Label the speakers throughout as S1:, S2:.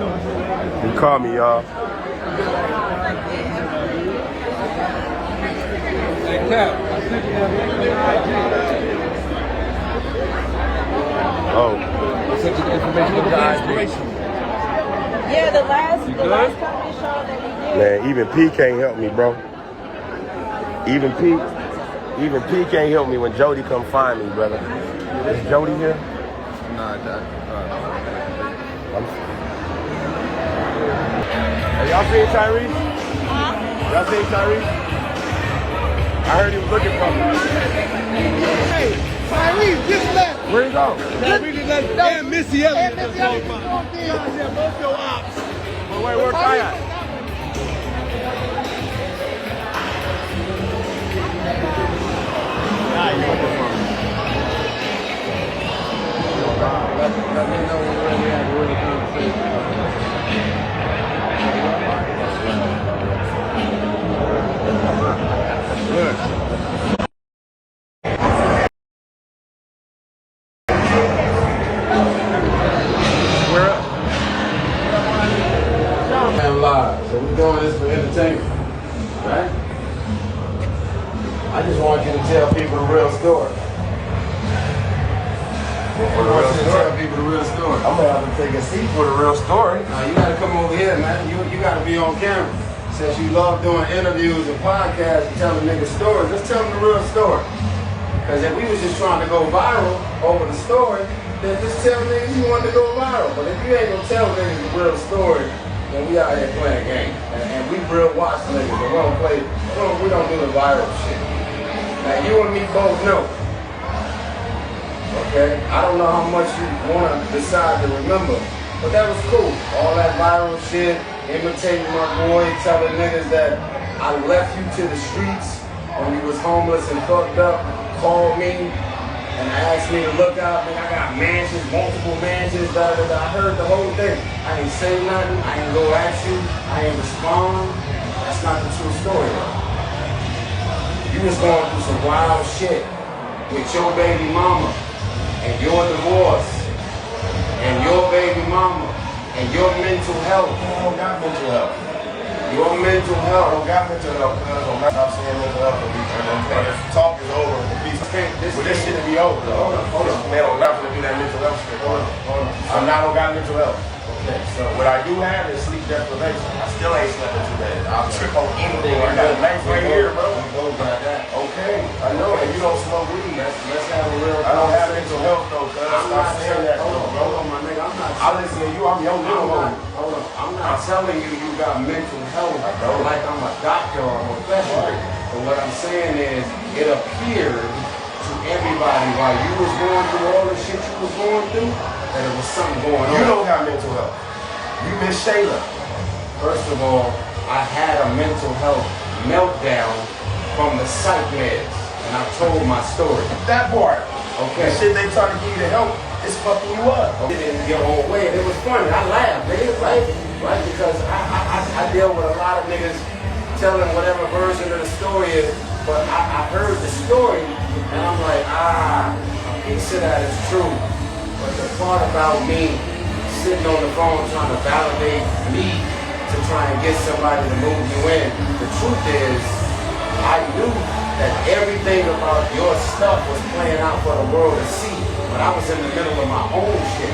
S1: He called me, y'all.
S2: Hey, Cap.
S1: Oh.
S2: Sent you the information of the inspiration.
S3: Yeah, the last company show that we did.
S1: Man, even P can't help me, bro. Even P can't help me when Jody come find me, brother. Is Jody here?
S2: Nah, Doc.
S1: Hey, y'all seen Tyrese? Y'all seen Tyrese? I heard he was looking for me.
S4: Hey, Tyrese just left.
S1: Where'd he go?
S4: Tyrese just left. And Missy Elliott. Both your ops.
S1: Wait, where's Ty at?
S2: Let me know when we're ready to have a real conversation. Look.
S1: Where up?
S2: I'm live, so we're doing this for entertainment, right? I just want you to tell people the real story.
S1: For the real story?
S2: Tell people the real story.
S1: I'm gonna have to take a seat for the real story.
S2: Now you gotta come over here, man. You gotta be on camera. Since you love doing interviews and podcasts and telling niggas stories, let's tell them the real story. Because if we was just trying to go viral over the story, then just tell niggas you want to go viral. But if you ain't gonna tell niggas the real story, then we out here playing games. And we real watch niggas, but we don't play, we don't do the viral shit. Now you and me both know. Okay? I don't know how much you wanna decide to remember, but that was cool. All that viral shit, imitating my boy, telling niggas that I left you to the streets when you was homeless and fucked up, called me and asked me to look out. Man, I got mansions, multiple mansions, I heard the whole thing. I ain't say nothing, I ain't go at you, I ain't respond. That's not the true story though. You was going through some wild shit with your baby mama and your divorce and your baby mama and your mental health.
S1: I don't got mental health.
S2: Your mental
S1: I
S2: health.
S1: don't got mental health because I'm not saying mental health. Talk is over. This shit to be over.
S2: Hold on.
S1: Man, I'm not gonna do that mental health shit.
S2: Hold on.
S1: I'm not gonna got mental health.
S2: Okay, so
S1: What I do have is sleep deprivation. I still ain't slept in 2 days. I'll trip on anything. I got a knife right here, bro.
S2: we both got that.
S1: Okay, I know, and you don't smoke weed.
S2: Let's have a real
S1: I don't have mental health though, cuz.
S2: I'm not
S1: saying that,
S2: hold
S1: bro.
S2: on, my nigga. I'm not
S1: I listen to you. I'm your little one.
S2: Hold on. I'm not telling you you got mental health
S1: don't.
S2: like I'm a doctor or a professional. But what I'm saying is it appeared to everybody while you was going through all the shit you was going through that it was something going on.
S1: You don't got mental health. You miss Shayla.
S2: First of all, I had a mental health meltdown from the psych meds, and I told my story.
S1: That part.
S2: Okay.
S1: The shit they try to give you to help is fucking you up.
S2: It didn't get all way. It was funny. I laughed, man. Right? Because I deal with a lot of niggas telling whatever version of the story is, but I heard the story, and I'm like, a piece of that is true. But the part about me sitting on the phone trying to validate me to try and get somebody to move you in, the truth is, I knew that everything about your stuff was playing out for the world to see, but I was in the middle of my own shit.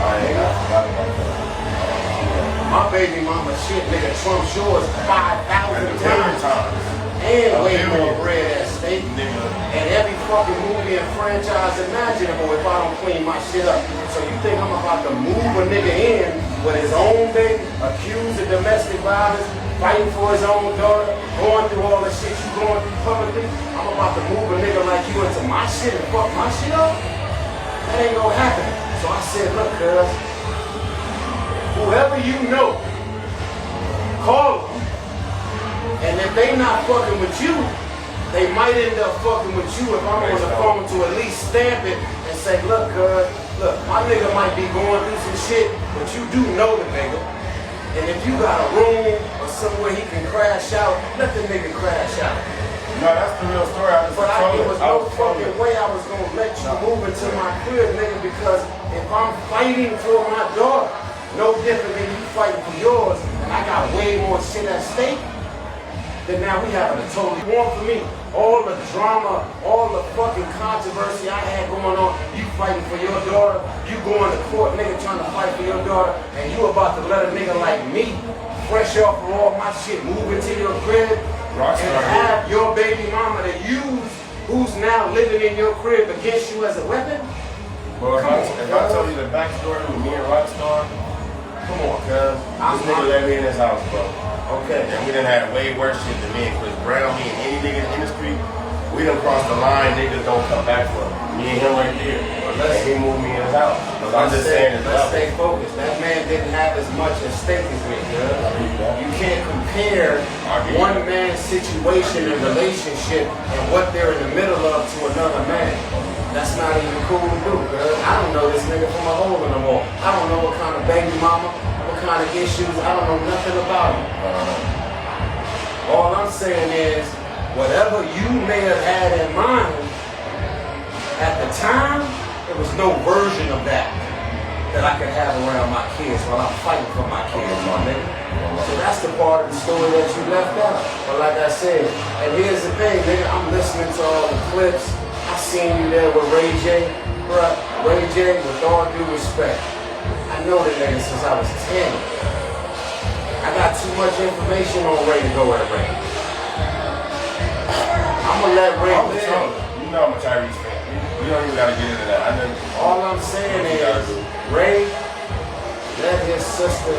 S2: My baby mama shit, nigga, Trump yours 5,000 times. And way more bread at stake. And every fucking movie and franchise imaginable if I don't clean my shit up. So you think I'm about to move a nigga in with his own baby, accused of domestic violence, fighting for his own daughter, going through all the shit you going through publicly? I'm about to move a nigga like you into my shit and fuck my shit up? That ain't gonna happen. So I said, look, cuz, whoever you know, call them. And if they not fucking with you, they might end up fucking with you if I'm on the phone to at least stamp it and say, look, cuz, look, my nigga might be going through some shit, but you do know the nigga. And if you got a room or somewhere he can crash out, let the nigga crash out.
S1: No, that's the real story.
S2: But there was no fucking way I was gonna let you move into my crib, nigga, because if I'm fighting for my daughter, no different than you fighting for your way more shit at stake, then now we having a totally war for me. All the drama, all the fucking controversy I had going on, you fighting for your daughter, you going to court, nigga trying to fight for your daughter, and you about to let a nigga like me, fresh off of all my shit, move into your crib, and have your baby mama to use, who's now living in your crib against you as a weapon?
S1: Bro, if I tell you the backstory with me and Rockstar, come on, cuz. This nigga let me in his house, bro. Okay. And we done had way worse shit than me and Chris Brown, me and any nigga in the industry. We done crossed the line, niggas don't come back for him. Me and him right there. And he moved me in his house. I'm just saying
S2: let's stay focused. That man didn't have as much at stake as me, cuz. You can't compare one man's situation and relationship and what they're in the middle of to another man. That's not even cool to do, girl. I don't know this nigga from a hole in the wall. I don't know what kind of baby mama, what kind of issues. I don't know nothing about him. All I'm saying is, whatever you may have had in mind, at the time, there was no version of that I could have around my kids while I'm fighting for my kids, my nigga. So that's the part of the story that you left out. But like I said, and here's the thing, nigga, I'm listening to all the clips. I seen you there with Ray J. Bruh, Ray J, with all due respect, I know the nigga since I was 10. I got too much information on Ray to go at Ray. I'm gonna let Ray live.
S1: You know I'm a Tyrese fan. We don't even gotta get into that. I know.
S2: All I'm saying is, Ray, let his sister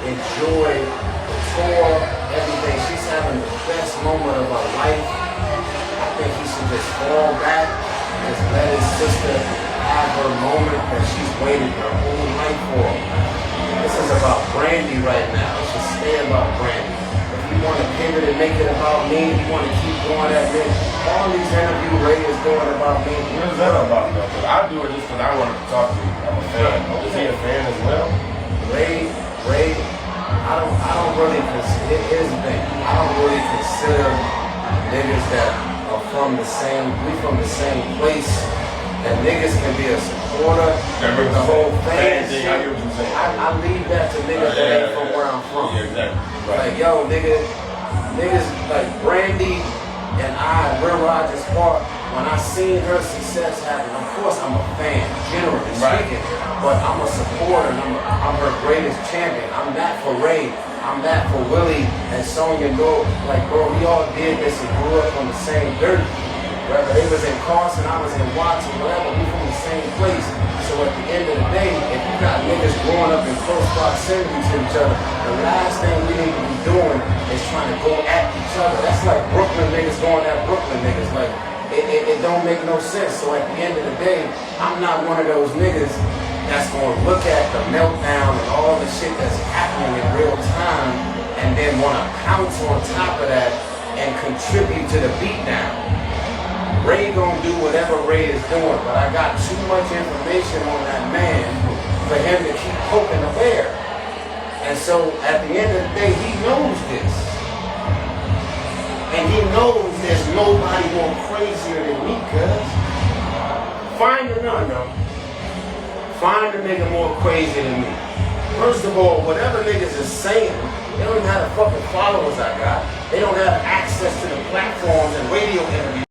S2: enjoy the tour, everything. She's having the best moment of her life. I think he should just fall back and just let his sister have her moment that she's waited her whole life for. This is about Brandy right now. It should stay about Brandy. If you want to pivot and make it about me, you want to keep going at me, all these interview Ray is doing about me.
S1: What is that about, though? Because I do it just because I wanted to talk to you. I'm a fan. Is he a fan as well?
S2: Ray, I don't really consider, here's the thing, I don't really consider niggas that are from the same place, that niggas can be a supporter with the whole fan shit. I leave that to niggas that ain't from where I'm from.
S1: Yeah, exactly. Right.
S2: Like, yo, niggas like Brandy and I, Real Rogers Park, when I seen her success happen, of course I'm a fan, generally speaking, but I'm a supporter and I'm her greatest champion. I'm that for Ray, I'm that for Willie and Sonya Gold. Like, bro, we all did this and grew up from the same dirt. Whether they was in Carson, I was in Watson, whatever, we from the same place. So at the end of the day, if you got niggas growing up in close proximity to each other, the last thing we need to be doing is trying to go at each other. That's like Brooklyn niggas going at Brooklyn niggas. Like, it don't make no sense. So at the end of the day, I'm not one of those niggas that's going to look at the meltdown and all the shit that's happening in real time and then want to pounce on top of that and contribute to the beatdown. Ray gonna do whatever Ray is doing, but I got too much information on that man for him to keep poking the bear. And so at the end of the day, he knows this. And he knows there's nobody more crazier than me, cuz. Find a nigga more crazy than me. First of all, whatever niggas is saying, they don't even have the fucking followers I got. They don't have access to the platforms and radio interviews.